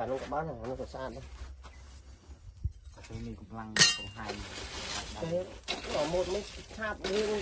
cả nó có bán này nó có sàn đó cái này cũng lăng cũng hay thế có một mấy chạp đi với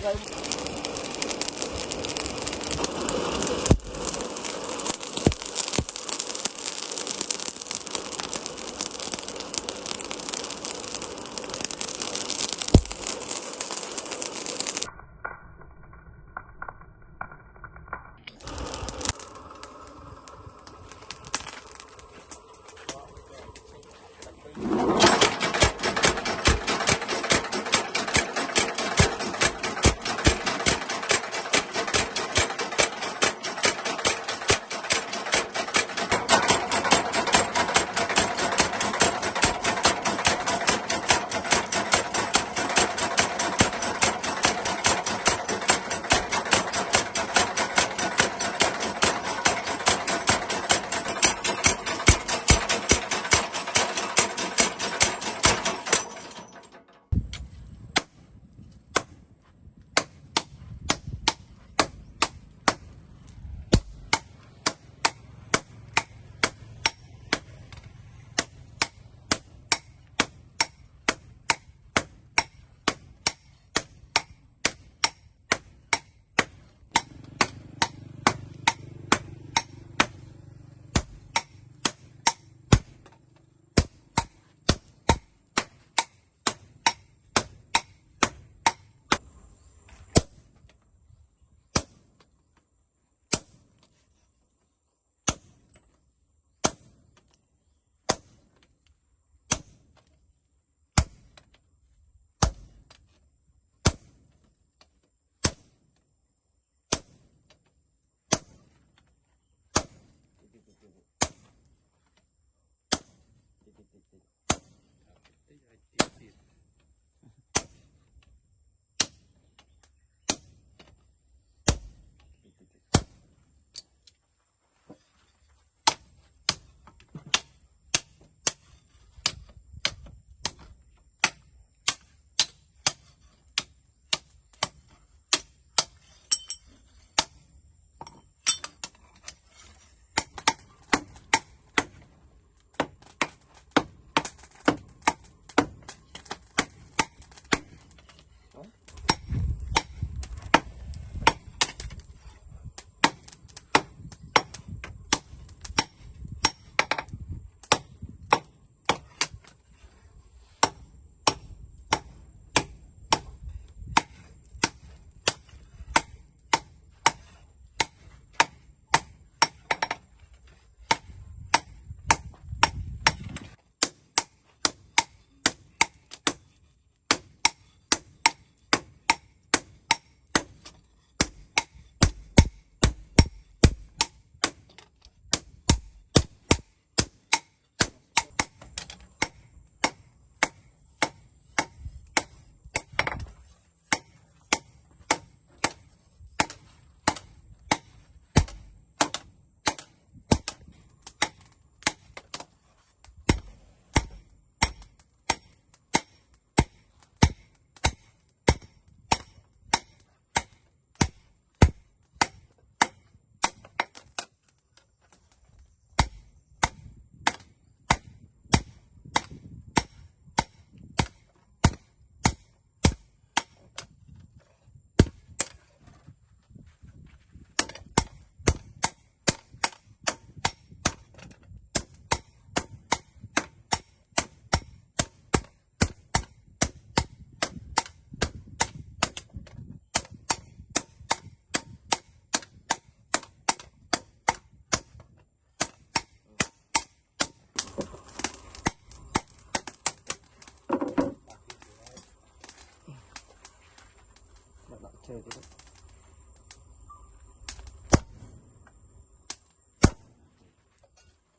chơi cái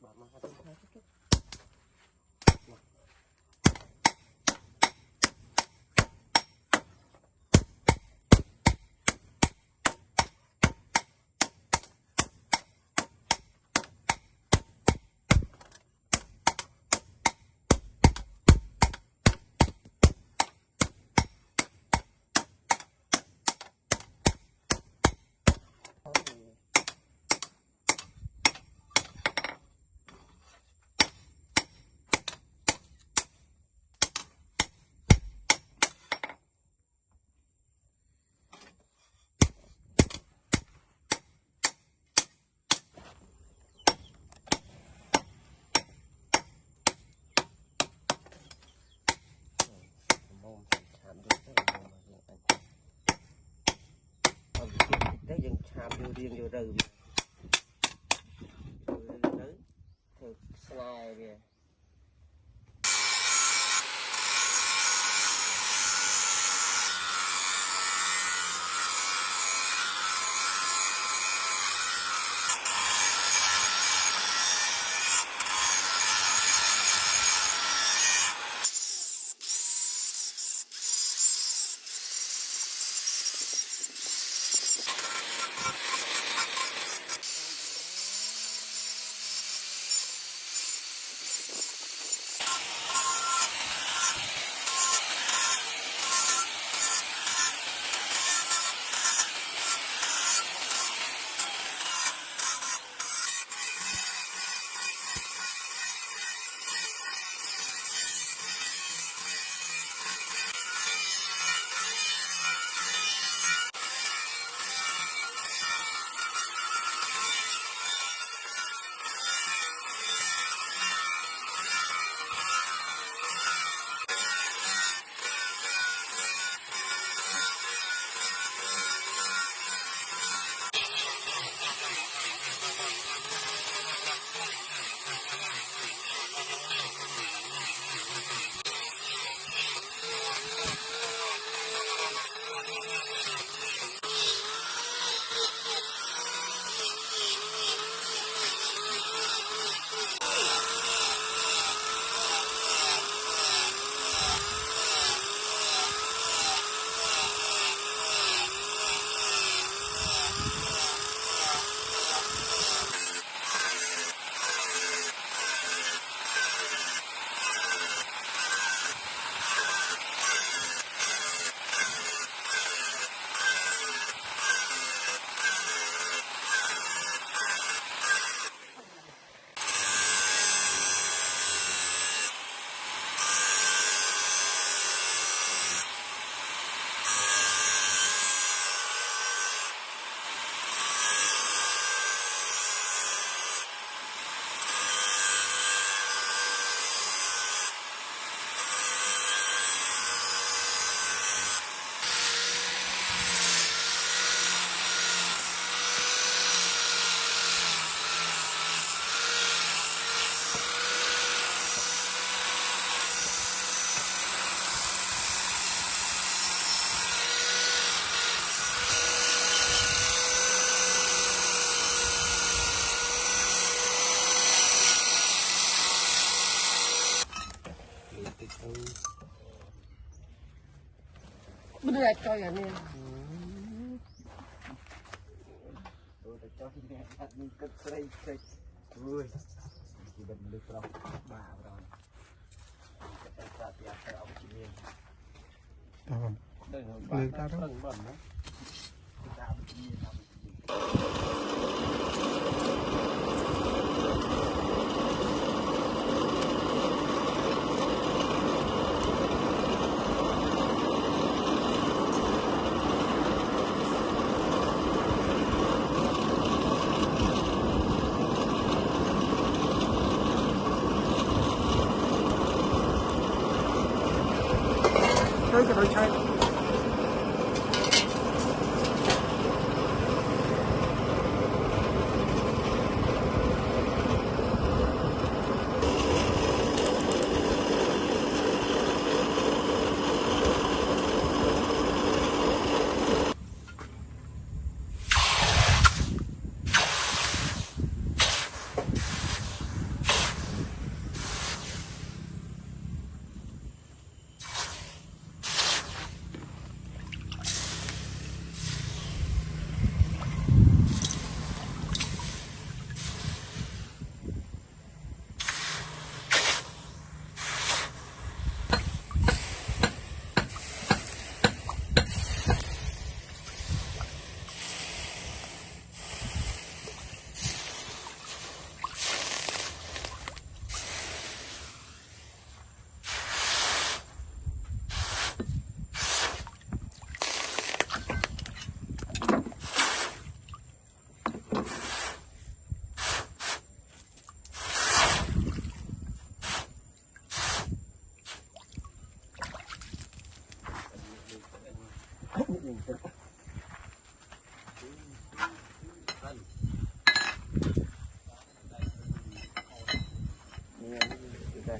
bạn mà hai chút. hàm vô riêng vô rừng đấy thực slide kìa bên này coi à nè tôi đã cho nghe thật như cất xây xây ui chỉ bật được rồi bà rồi cái ta tiệt cái ông chị miên đây là người ta đó bẩn đó ta ông chị miên thôi cho đôi chơi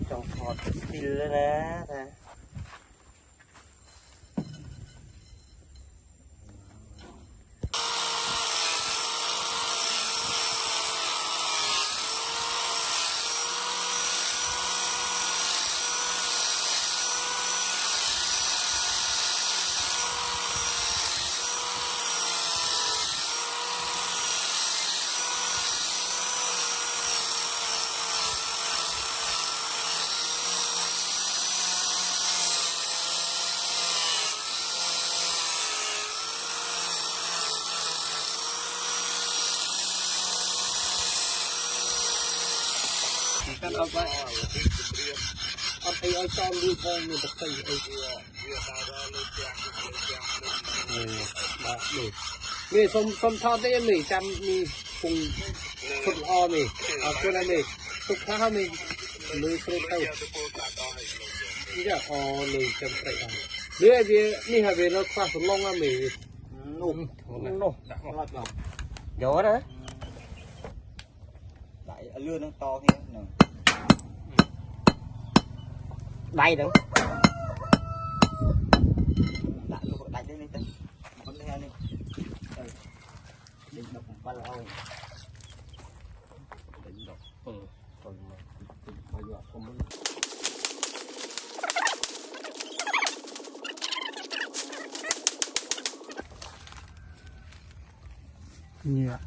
trong hot still đó nè taกันเอาไปเอาไปเอาจอมดูทองนี่ตะไคร้ไอ้นี่ส้มทอดได้ยังนี่จำมีปรุงสุดออนี่เอาตัวนั้นนี่สุดข้าวนี่มือเปรี้ยวนี่จะออเลยจำใส่ได้เดี๋ยวนี่ฮะเวลาคว้าสุดลงอ่ะมีนุ่มนุ่มรอดเราเดี๋ยวนะ Đại lưa nó to thế nè. Đây được. Đại luôn đại lên đây. Con đây đi. Đừng đập ba lao. Đừng đập. Còn bây giờ không muốn. Yeah.